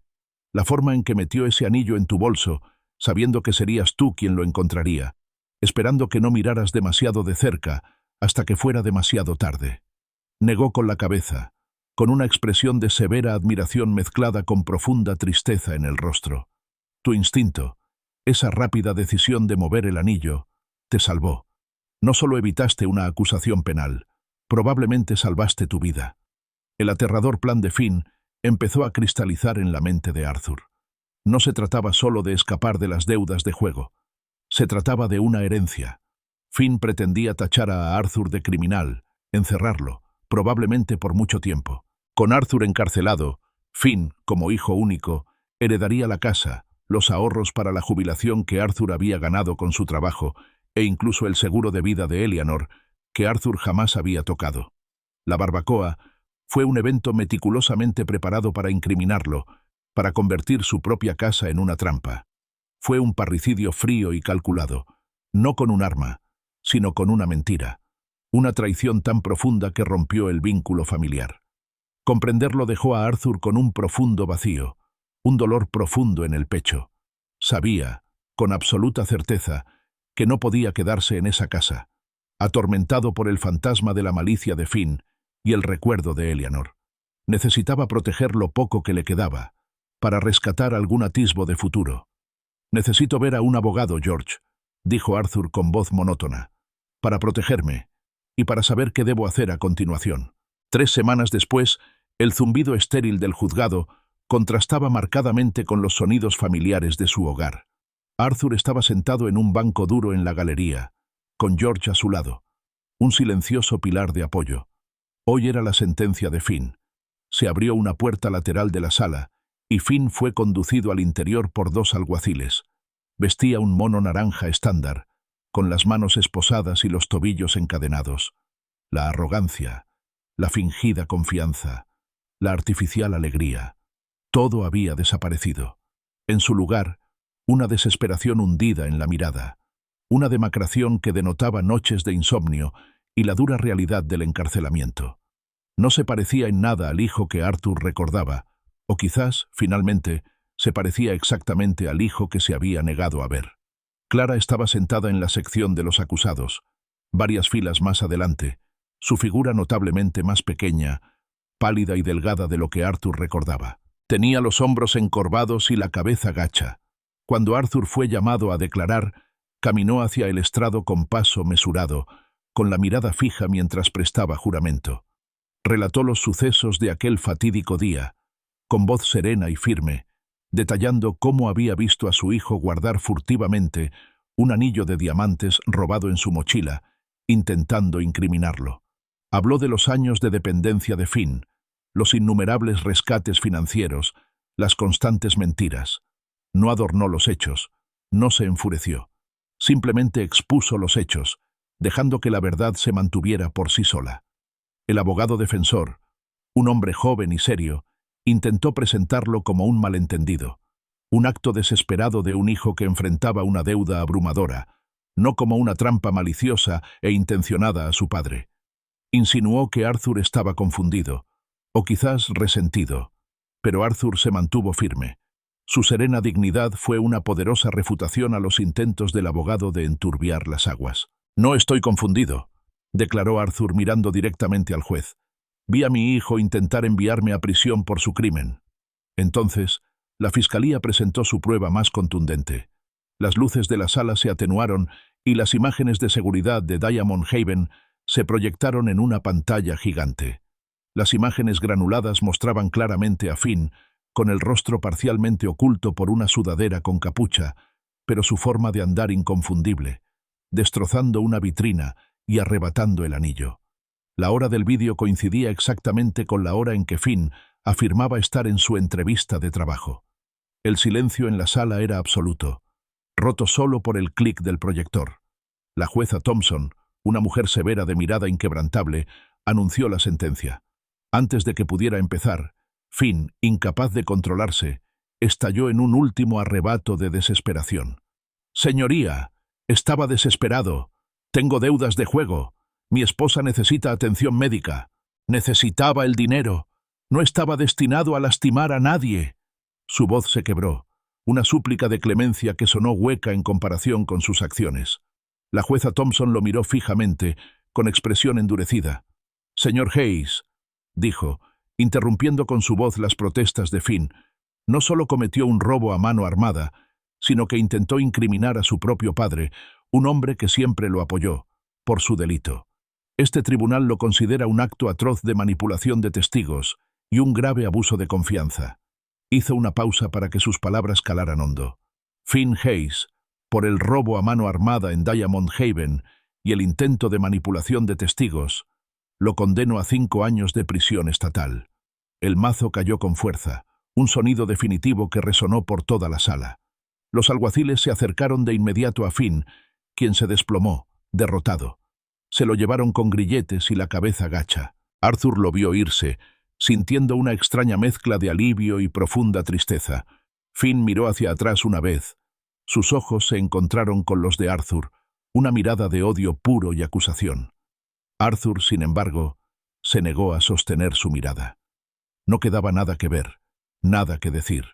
La forma en que metió ese anillo en tu bolso, sabiendo que serías tú quien lo encontraría, esperando que no miraras demasiado de cerca hasta que fuera demasiado tarde. Negó con la cabeza, con una expresión de severa admiración mezclada con profunda tristeza en el rostro. Tu instinto, esa rápida decisión de mover el anillo, te salvó. No solo evitaste una acusación penal, probablemente salvaste tu vida. El aterrador plan de Finn empezó a cristalizar en la mente de Arthur. No se trataba solo de escapar de las deudas de juego. Se trataba de una herencia. Finn pretendía tachar a Arthur de criminal, encerrarlo, probablemente por mucho tiempo. Con Arthur encarcelado, Finn, como hijo único, heredaría la casa, los ahorros para la jubilación que Arthur había ganado con su trabajo e incluso el seguro de vida de Eleanor, que Arthur jamás había tocado. La barbacoa fue un evento meticulosamente preparado para incriminarlo, para convertir su propia casa en una trampa. Fue un parricidio frío y calculado, no con un arma, sino con una mentira, una traición tan profunda que rompió el vínculo familiar. Comprenderlo dejó a Arthur con un profundo vacío, un dolor profundo en el pecho. Sabía, con absoluta certeza, que no podía quedarse en esa casa, atormentado por el fantasma de la malicia de Finn y el recuerdo de Eleanor. Necesitaba proteger lo poco que le quedaba, para rescatar algún atisbo de futuro. «Necesito ver a un abogado, George», dijo Arthur con voz monótona, «para protegerme y para saber qué debo hacer a continuación». 3 semanas después, el zumbido estéril del juzgado contrastaba marcadamente con los sonidos familiares de su hogar. Arthur estaba sentado en un banco duro en la galería, con George a su lado, un silencioso pilar de apoyo. Hoy era la sentencia de Finn. Se abrió una puerta lateral de la sala, y Finn fue conducido al interior por 2 alguaciles. Vestía un mono naranja estándar, con las manos esposadas y los tobillos encadenados. La arrogancia, la fingida confianza, la artificial alegría, todo había desaparecido. En su lugar, una desesperación hundida en la mirada, una demacración que denotaba noches de insomnio y la dura realidad del encarcelamiento. No se parecía en nada al hijo que Arthur recordaba, o quizás, finalmente, se parecía exactamente al hijo que se había negado a ver. Clara estaba sentada en la sección de los acusados, varias filas más adelante, su figura notablemente más pequeña, pálida y delgada de lo que Arthur recordaba. Tenía los hombros encorvados y la cabeza gacha. Cuando Arthur fue llamado a declarar, caminó hacia el estrado con paso mesurado, con la mirada fija mientras prestaba juramento. Relató los sucesos de aquel fatídico día, con voz serena y firme, detallando cómo había visto a su hijo guardar furtivamente un anillo de diamantes robado en su mochila, intentando incriminarlo. Habló de los años de dependencia de Finn, los innumerables rescates financieros, las constantes mentiras. No adornó los hechos, no se enfureció. Simplemente expuso los hechos, dejando que la verdad se mantuviera por sí sola. El abogado defensor, un hombre joven y serio, intentó presentarlo como un malentendido, un acto desesperado de un hijo que enfrentaba una deuda abrumadora, no como una trampa maliciosa e intencionada a su padre. Insinuó que Arthur estaba confundido, o quizás resentido, pero Arthur se mantuvo firme. Su serena dignidad fue una poderosa refutación a los intentos del abogado de enturbiar las aguas. «No estoy confundido», declaró Arthur mirando directamente al juez. «Vi a mi hijo intentar enviarme a prisión por su crimen». Entonces, la fiscalía presentó su prueba más contundente. Las luces de la sala se atenuaron y las imágenes de seguridad de Diamond Haven se proyectaron en una pantalla gigante. Las imágenes granuladas mostraban claramente a Finn, con el rostro parcialmente oculto por una sudadera con capucha, pero su forma de andar inconfundible, destrozando una vitrina y arrebatando el anillo. La hora del vídeo coincidía exactamente con la hora en que Finn afirmaba estar en su entrevista de trabajo. El silencio en la sala era absoluto, roto solo por el clic del proyector. La jueza Thompson, una mujer severa de mirada inquebrantable, anunció la sentencia. Antes de que pudiera empezar, Finn, incapaz de controlarse, estalló en un último arrebato de desesperación. «Señoría, estaba desesperado. Tengo deudas de juego. Mi esposa necesita atención médica. Necesitaba el dinero. No estaba destinado a lastimar a nadie». Su voz se quebró, una súplica de clemencia que sonó hueca en comparación con sus acciones. La jueza Thompson lo miró fijamente, con expresión endurecida. «Señor Hayes», dijo, interrumpiendo con su voz las protestas de Finn, no solo cometió un robo a mano armada, sino que intentó incriminar a su propio padre, un hombre que siempre lo apoyó, por su delito. Este tribunal lo considera un acto atroz de manipulación de testigos y un grave abuso de confianza. Hizo una pausa para que sus palabras calaran hondo. Finn Hayes, por el robo a mano armada en Diamond Haven y el intento de manipulación de testigos, lo condeno a 5 años de prisión estatal. El mazo cayó con fuerza, un sonido definitivo que resonó por toda la sala. Los alguaciles se acercaron de inmediato a Finn, quien se desplomó, derrotado. Se lo llevaron con grilletes y la cabeza gacha. Arthur lo vio irse, sintiendo una extraña mezcla de alivio y profunda tristeza. Finn miró hacia atrás una vez. Sus ojos se encontraron con los de Arthur, una mirada de odio puro y acusación. Arthur, sin embargo, se negó a sostener su mirada. No quedaba nada que ver, nada que decir.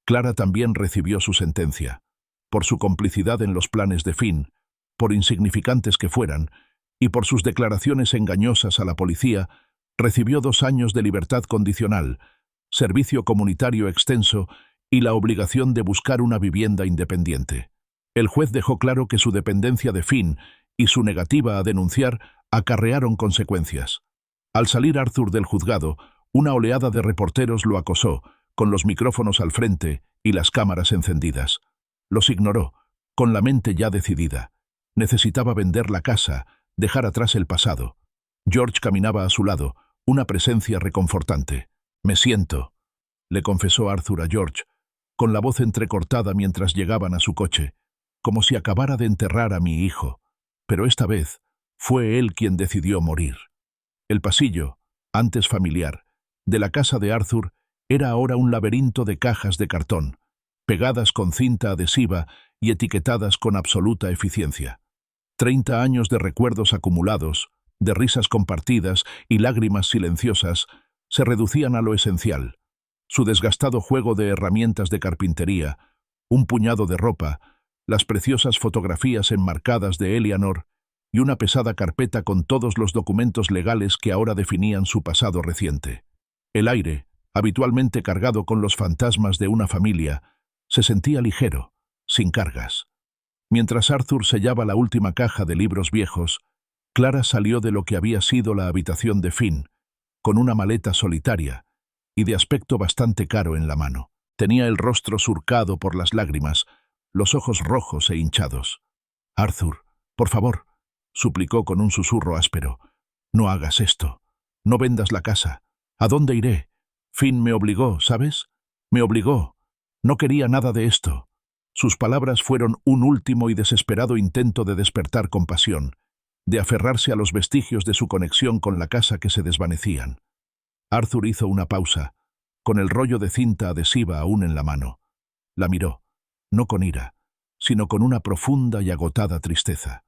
Clara también recibió su sentencia. Por su complicidad en los planes de Finn, por insignificantes que fueran, y por sus declaraciones engañosas a la policía, recibió 2 años de libertad condicional, servicio comunitario extenso y la obligación de buscar una vivienda independiente. El juez dejó claro que su dependencia de Finn y su negativa a denunciar acarrearon consecuencias. Al salir Arthur del juzgado, una oleada de reporteros lo acosó, con los micrófonos al frente y las cámaras encendidas. Los ignoró, con la mente ya decidida. Necesitaba vender la casa, dejar atrás el pasado. George caminaba a su lado, una presencia reconfortante. «Me siento», le confesó Arthur a George, con la voz entrecortada mientras llegaban a su coche, como si acabara de enterrar a mi hijo. Pero esta vez fue él quien decidió morir. El pasillo, antes familiar, de la casa de Arthur era ahora un laberinto de cajas de cartón, pegadas con cinta adhesiva y etiquetadas con absoluta eficiencia. 30 años de recuerdos acumulados, de risas compartidas y lágrimas silenciosas, se reducían a lo esencial. Su desgastado juego de herramientas de carpintería, un puñado de ropa, las preciosas fotografías enmarcadas de Eleanor y una pesada carpeta con todos los documentos legales que ahora definían su pasado reciente. El aire, habitualmente cargado con los fantasmas de una familia, se sentía ligero, sin cargas. Mientras Arthur sellaba la última caja de libros viejos, Clara salió de lo que había sido la habitación de Finn, con una maleta solitaria y de aspecto bastante caro en la mano. Tenía el rostro surcado por las lágrimas, los ojos rojos e hinchados. «Arthur, por favor», suplicó con un susurro áspero, «no hagas esto. No vendas la casa. ¿A dónde iré? Finn me obligó, ¿sabes? Me obligó. No quería nada de esto». Sus palabras fueron un último y desesperado intento de despertar compasión, de aferrarse a los vestigios de su conexión con la casa que se desvanecían. Arthur hizo una pausa, con el rollo de cinta adhesiva aún en la mano. La miró, no con ira, sino con una profunda y agotada tristeza.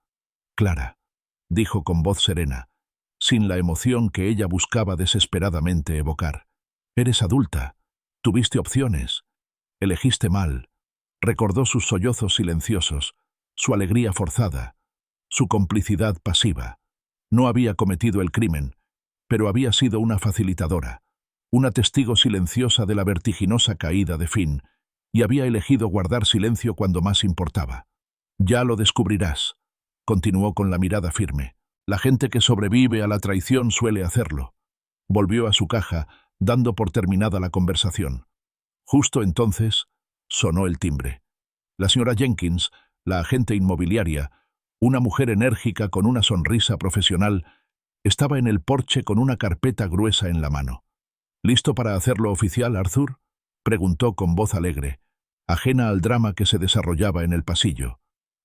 «Clara», dijo con voz serena, sin la emoción que ella buscaba desesperadamente evocar. «Eres adulta. Tuviste opciones. Elegiste mal». Recordó sus sollozos silenciosos, su alegría forzada, su complicidad pasiva. No había cometido el crimen, pero había sido una facilitadora, una testigo silenciosa de la vertiginosa caída de Finn, y había elegido guardar silencio cuando más importaba. «Ya lo descubrirás», continuó con la mirada firme. «La gente que sobrevive a la traición suele hacerlo». Volvió a su caja, dando por terminada la conversación. Justo entonces sonó el timbre. La señora Jenkins, la agente inmobiliaria, una mujer enérgica con una sonrisa profesional, estaba en el porche con una carpeta gruesa en la mano. «¿Listo para hacerlo oficial, Arthur?», preguntó con voz alegre, ajena al drama que se desarrollaba en el pasillo.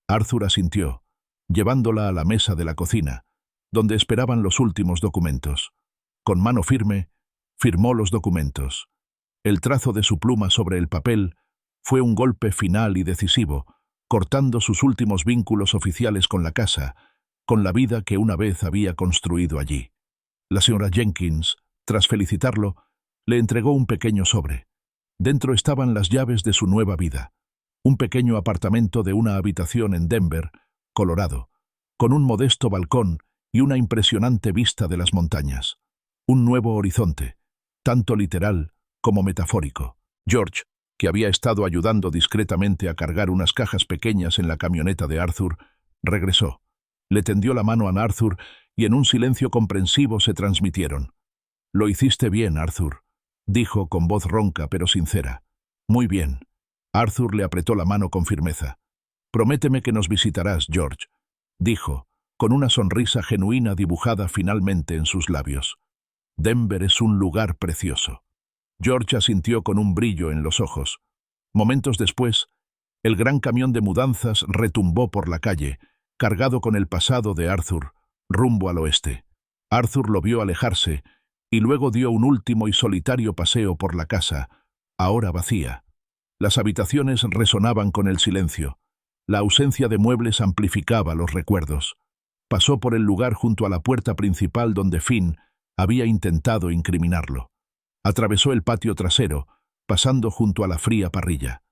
Arthur asintió, llevándola a la mesa de la cocina, donde esperaban los últimos documentos. Con mano firme, firmó los documentos. El trazo de su pluma sobre el papel fue un golpe final y decisivo, cortando sus últimos vínculos oficiales con la casa, con la vida que una vez había construido allí. La señora Jenkins, tras felicitarlo, le entregó un pequeño sobre. Dentro estaban las llaves de su nueva vida, un pequeño apartamento de una habitación en Denver, Colorado, con un modesto balcón y una impresionante vista de las montañas. Un nuevo horizonte, tanto literal como metafórico. George, que había estado ayudando discretamente a cargar unas cajas pequeñas en la camioneta de Arthur, regresó. Le tendió la mano a Arthur y en un silencio comprensivo se transmitieron. «Lo hiciste bien, Arthur», dijo con voz ronca pero sincera. «Muy bien». Arthur le apretó la mano con firmeza. «Prométeme que nos visitarás, George», dijo, con una sonrisa genuina dibujada finalmente en sus labios. «Denver es un lugar precioso». George asintió con un brillo en los ojos. Momentos después, el gran camión de mudanzas retumbó por la calle, cargado con el pasado de Arthur, rumbo al oeste. Arthur lo vio alejarse y luego dio un último y solitario paseo por la casa, ahora vacía. Las habitaciones resonaban con el silencio. La ausencia de muebles amplificaba los recuerdos. Pasó por el lugar junto a la puerta principal donde Finn había intentado incriminarlo. Atravesó el patio trasero, pasando junto a la fría parrilla.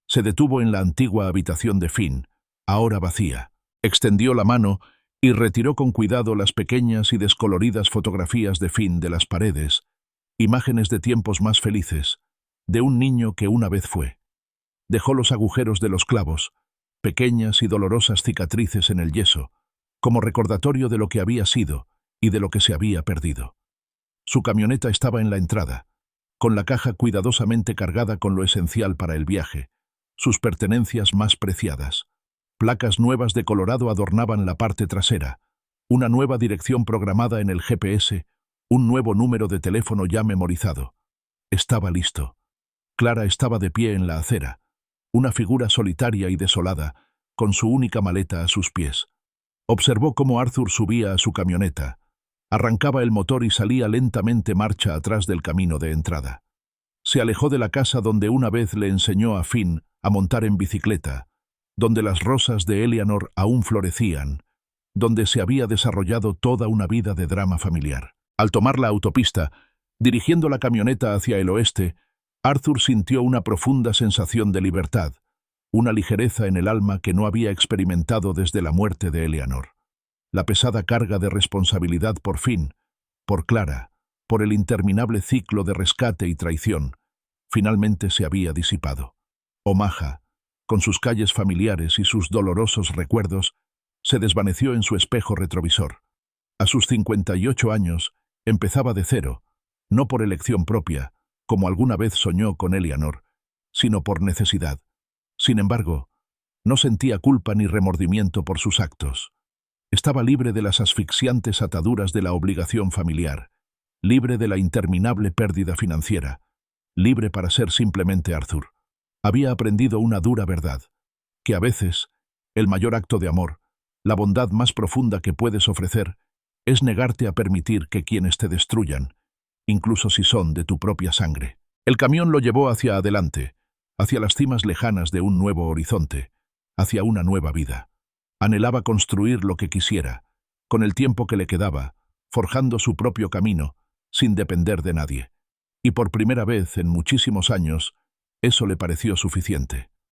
Se detuvo en la antigua habitación de Finn, ahora vacía. Extendió la mano y retiró con cuidado las pequeñas y descoloridas fotografías de Finn de las paredes, imágenes de tiempos más felices, de un niño que una vez fue. Dejó los agujeros de los clavos, pequeñas y dolorosas cicatrices en el yeso, como recordatorio de lo que había sido y de lo que se había perdido. Su camioneta estaba en la entrada, con la caja cuidadosamente cargada con lo esencial para el viaje, sus pertenencias más preciadas. Placas nuevas de Colorado adornaban la parte trasera, una nueva dirección programada en el GPS, un nuevo número de teléfono ya memorizado. Estaba listo. Clara estaba de pie en la acera, una figura solitaria y desolada, con su única maleta a sus pies. Observó cómo Arthur subía a su camioneta, arrancaba el motor y salía lentamente marcha atrás del camino de entrada. Se alejó de la casa donde una vez le enseñó a Finn a montar en bicicleta, donde las rosas de Eleanor aún florecían, donde se había desarrollado toda una vida de drama familiar. Al tomar la autopista, dirigiendo la camioneta hacia el oeste, Arthur sintió una profunda sensación de libertad, una ligereza en el alma que no había experimentado desde la muerte de Eleanor. La pesada carga de responsabilidad por Finn, por Clara, por el interminable ciclo de rescate y traición, finalmente se había disipado. Omaha, con sus calles familiares y sus dolorosos recuerdos, se desvaneció en su espejo retrovisor. A sus 58 años, empezaba de cero, no por elección propia, como alguna vez soñó con Eleanor, sino por necesidad. Sin embargo, no sentía culpa ni remordimiento por sus actos. Estaba libre de las asfixiantes ataduras de la obligación familiar, libre de la interminable pérdida financiera, libre para ser simplemente Arthur. Había aprendido una dura verdad, que a veces, el mayor acto de amor, la bondad más profunda que puedes ofrecer, es negarte a permitir que quienes te destruyan, incluso si son de tu propia sangre. El camión lo llevó hacia adelante, hacia las cimas lejanas de un nuevo horizonte, hacia una nueva vida. Anhelaba construir lo que quisiera, con el tiempo que le quedaba, forjando su propio camino, sin depender de nadie. Y por primera vez en muchísimos años, eso le pareció suficiente.